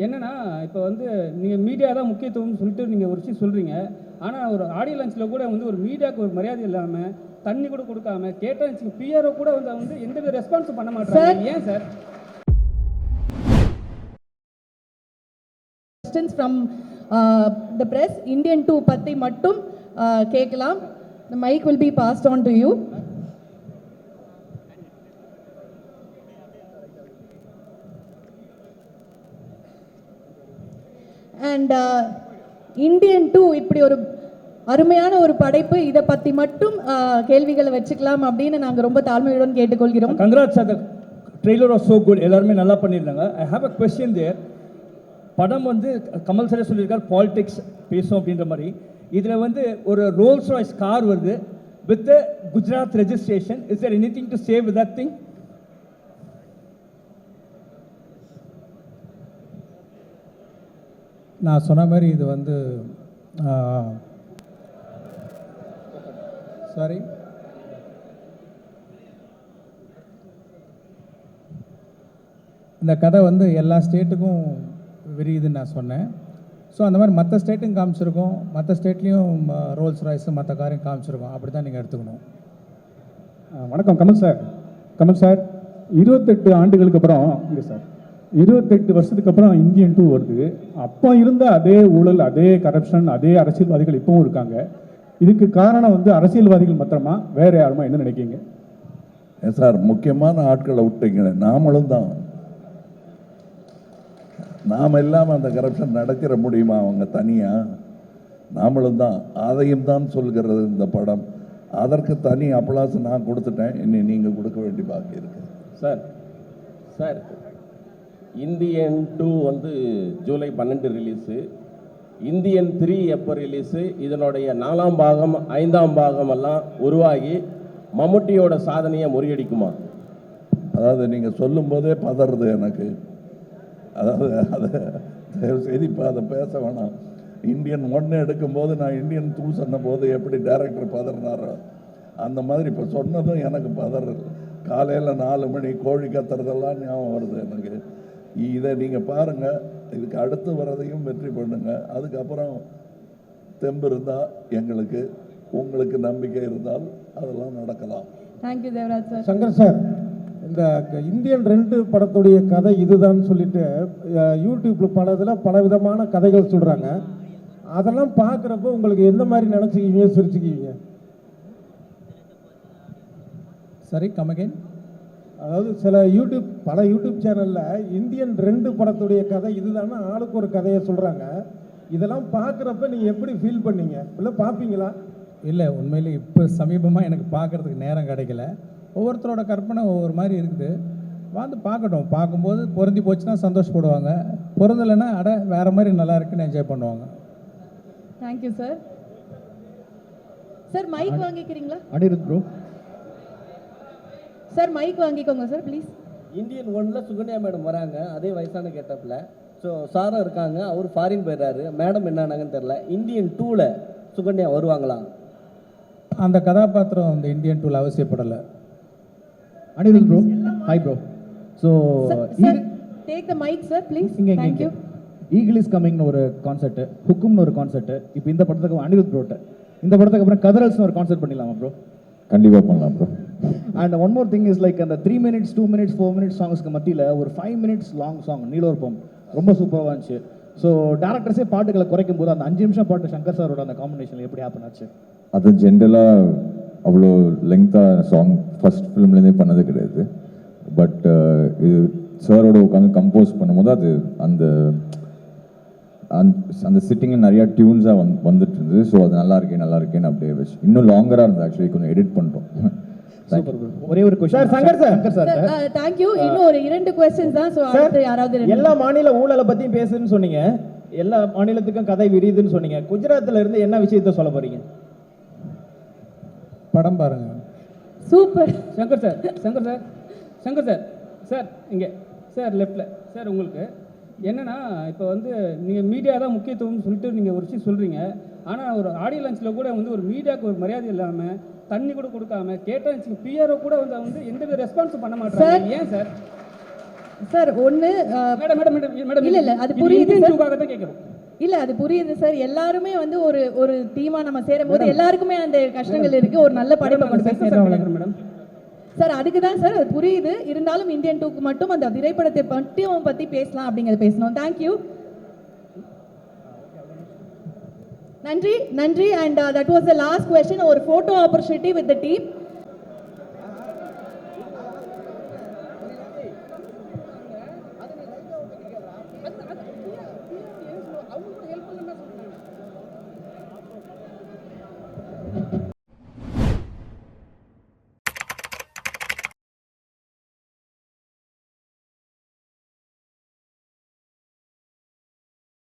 என்னன்னா இப்போ வந்து நீங்கள் மீடியா தான் முக்கியத்துவம்னு சொல்லிட்டு நீங்கள் ஒரு விஷயம் சொல்கிறீங்க. ஆனால் ஒரு ஆடியோ லான்ச்சில் கூட வந்து ஒரு மீடியாவுக்கு ஒரு மரியாதை இல்லாமல் தண்ணி கூட கொடுக்காம கேட்டால் பிஆர்ஓ கூட வந்து எந்த ரெஸ்பான்ஸும் பண்ண மாட்டாங்க. ஏன் sir? Questions from the press. Indian 2 பத்தி மட்டும் கேட்கலாம். The mic will be passed on to you. And Indian 2 இப்படி ஒரு அருமையான ஒரு படைப்பு, இதை பத்தி மட்டும் கேள்விகளை வச்சுக்கலாம் அப்படின்னு நாங்க ரொம்ப தாழ்மையுடன் கேட்டுக்கொள்கிறோம். Congrats, the trailer was so good. எல்லாரும் நல்லா பண்ணிருந்தாங்க. I have a question there. படம் வந்து கமல் சார் சொல்லியிருக்கார் பாலிடிக்ஸ் பேசும் அப்படின்ற மாதிரி. இதில் வந்து ஒரு ரோல்ஸ் ராய்ஸ் கார் வருது with Gujarat registration. Is there anything to save with that thing? நான் சொன்ன மாதிரி இது வந்து சாரி இந்த கதை வந்து எல்லா ஸ்டேட்டுக்கும் விரியுதுன்னு நான் சொன்னேன். ஸோ அந்த மாதிரி மற்ற ஸ்டேட்டும் காமிச்சிருக்கோம், மற்ற ஸ்டேட்லேயும் ரோல்ஸ் ராய்ஸு மற்ற காரையும் காமிச்சிருக்கோம். அப்படி தான் நீங்கள் எடுத்துக்கணும். வணக்கம் கமல் சார். கமல் சார், 28 ஆண்டுகளுக்கு அப்புறம் இல்லை சார், 28 வருஷத்துக்கு அப்புறம் இந்தியன் 2 வருது. அப்போ இருந்த அதே ஊழல், அதே கரப்ஷன், அதே அரசியல்வாதிகள் இப்பவும் இருக்காங்க. இதுக்கு காரணம் வந்து அரசியல்வாதிகள் மாத்திரமா, வேற யாருமா? என்ன நினைக்கிறீங்க சார்? முக்கியமான ஆட்களை விட்டீங்க, நாமளும் தான். நாம் இல்லாமல் அந்த கரப்ஷன் நடக்கிற முடியுமா? அவங்க தனியாக, நாமளும் தான். அதையும் தான் சொல்கிறது இந்த படம். அதற்கு தனி அப்ளாஸ் நான் கொடுத்துட்டேன், இனி நீங்கள் கொடுக்க வேண்டி பாக்கி இருக்கு. சார் இந்தியன் 2 வந்து ஜூலை 12 ரிலீஸு. இந்தியன் 3 எப்போ ரிலீஸு? இதனுடைய 4ஆம் பாகம் 5ஆம் பாகம் எல்லாம் உருவாகி மம்முட்டியோட சாதனையை முறியடிக்குமா? அதாவது நீங்கள் சொல்லும் போதே பதறது எனக்கு. அதாவது அதை செய்தி இப்போ அதை பேச வேணாம். இந்தியன் 1 எடுக்கும்போது நான் இந்தியன் 2 சொன்ன போது எப்படி டைரக்டர் பதறினாரோ அந்த மாதிரி இப்போ சொன்னதும் எனக்கு பதறது. காலையில் 4 மணி கோழி கத்துறதெல்லாம் ஞாபகம் வருது எனக்கு. இதை நீங்கள் பாருங்கள், இதுக்கு அடுத்து வரதையும் வெற்றி பண்ணுங்கள். அதுக்கப்புறம் தெம்பு இருந்தால் எங்களுக்கு, உங்களுக்கு நம்பிக்கை இருந்தால் அதெல்லாம் நடக்கலாம். Thank you Devaraj sir. Shankar sir, இந்த இந்தியன் 2 படத்துடைய கதை இதுதான் சொல்லிட்டு யூடியூப்ல பல விதமான கதைகள் சொல்கிறாங்க. அதெல்லாம் பார்க்குறப்போ உங்களுக்கு எந்த மாதிரி நினச்சிக்கிங்க, சிரிச்சுக்குவீங்க? சரி, கமகேன். அதாவது பல யூடியூப் சேனலில் இந்தியன் 2 படத்துடைய கதை இதுதானே ஆளுக்கு ஒரு கதையை சொல்கிறாங்க. இதெல்லாம் பார்க்குறப்ப நீங்கள் எப்படி ஃபீல் பண்ணீங்க? இல்லை பார்ப்பீங்களா? இல்லை, உண்மையிலே இப்போ சமீபமாக எனக்கு பார்க்குறதுக்கு நேரம் கிடைக்கல. ஒவ்வொருத்தரோட கற்பனை ஒவ்வொரு மாதிரி இருக்குது. வந்து பார்க்கட்டும். பார்க்கும்போது பொருந்தி போச்சுன்னா சந்தோஷப்படுவாங்க, பொருந்தலைன்னா வேறு மாதிரி நல்லா இருக்குன்னு என்ஜாய் பண்ணுவாங்க. Thank you sir. சார் மைக் வாங்கிக்கிறீங்களா? அனிருத் ப்ரோ. சார் மைக் வாங்கிக்கோங்க சார் ப்ளீஸ். இந்தியன் 1ல சுகன்யா மேடம் வராங்க, அதே வயசான கெட்டப்பில். ஸோ சாரும் இருக்காங்க, அவர் ஃபாரின் போயிடுறாரு. மேடம் என்னானாங்கன்னு தெரில. இந்தியன் 2ல சுகன்யா வருவாங்களா? அந்த கதாபாத்திரம் அந்த இந்தியன் 2ல அவசியப்படலை. Anirudh bro, hi bro. So take the mic sir please. Thank you. Eagle is கமிங்னு ஒரு கான்செப்ட், ஹுக்கும்னு ஒரு கான்செப்ட். இப்போ இந்த படத்துக்கு அனிருத் ப்ரோட்ட, இந்த படத்துக்கு அப்புறம் கதரல்ஸ்னு ஒரு கான்செப்ட் பண்ணிடலாமா ப்ரோ? கண்டிப்பாக பண்ணலாம் bro. And one more thing is like அந்த 3 minutes 2 minutes 4 minutes சாங்ஸ்க்கு மத்தியில் ஒரு 5 minutes லாங் சாங் நீலோர்பம் ரொம்ப சூப்பராக இருந்துச்சு. ஸோ டேரக்டர்ஸே பாட்டுகளை குறைக்கும் போது அந்த 5 நிமிஷம் பாட்டு சங்கர் சாரோட அந்த காம்பினேஷன் எப்படி ஹேப்பன் ஆச்சு? அது ஜென்ரலாக அவ்வளோ லெங்க்தாக சாங் ஃபஸ்ட் ஃபிலிம்லேருந்தே பண்ணது கிடையாது. பட் இது சாரோட உட்காந்து கம்போஸ் பண்ணும்போது அது அந்த அந்த சிட்டிங்கில் நிறையா டியூன்ஸாக வந்துட்டு இருந்தது. ஸோ அது நல்லா இருக்கேன்னு அப்படியே வச்சு இன்னும் லாங்கராக இருந்தது. ஆக்சுவலி கொஞ்சம் எடிட் பண்ணிட்டோம். ஒரே ஒரு question Shankar sir. Thank you. இன்னும் ஒரு 2 क्वेश्चंस தான். சோ அடுத்து யாராவது எல்லா மாநில ஊழலை பத்தியும் பேசுன்னு சொன்னீங்க, எல்லா மாநிலத்துக்கும் கதை விரியுதுன்னு சொன்னீங்க. குஜராத்ல இருந்து என்ன விஷயத்தை சொல்ல போறீங்க? படம் பாருங்க. சூப்பர். சங்கர் சார் சார் இங்கே சார் லெஃப்டில் சார். உங்களுக்கு என்னன்னா இப்போ வந்து நீங்கள் மீடியா தான் முக்கியத்துவம்னு சொல்லிட்டு நீங்கள் ஒரு விஷயம் சொல்கிறீங்க. ஆனால் ஒரு ஆடியோ லான்ச்சில் கூட வந்து ஒரு மீடியாவுக்கு ஒரு மரியாதை இல்லாமல் தண்ணி கூட கொடுக்காம கேட்டால் பிஆர்ஓ கூட வந்து எந்த ரெஸ்பான்ஸும் பண்ண மாட்டாங்க. ஏன் சார்? சார் ஒன்று மேடம் மேடம் மேடம் மேடம் இல்ல, இல்ல, அது புரியுது இந்தியன் சார். டூக்காக தான் கேட்குறோம். இல்ல அது புரியுது சார். எல்லாருமே வந்து ஒரு டீமா நம்ம சேரும் போது எல்லாருக்குமே அந்த கஷ்டங்கள் இருக்கு. ஒரு நல்ல படைப்பை கொண்டு போய் சேர்றோம் மேடம். சார். அதுக்கு தான் சார் அது புரியுது. இருந்தாலும் இந்தியன் டூக்கு மட்டும் அந்த திரைப்படத்தை மட்டும் பத்தி பேசலாம் அப்படிங்கறத பேசணும். தேங்க்யூ, நன்றி நன்றி. And that was the last question. ஒரு photo opportunity with the team.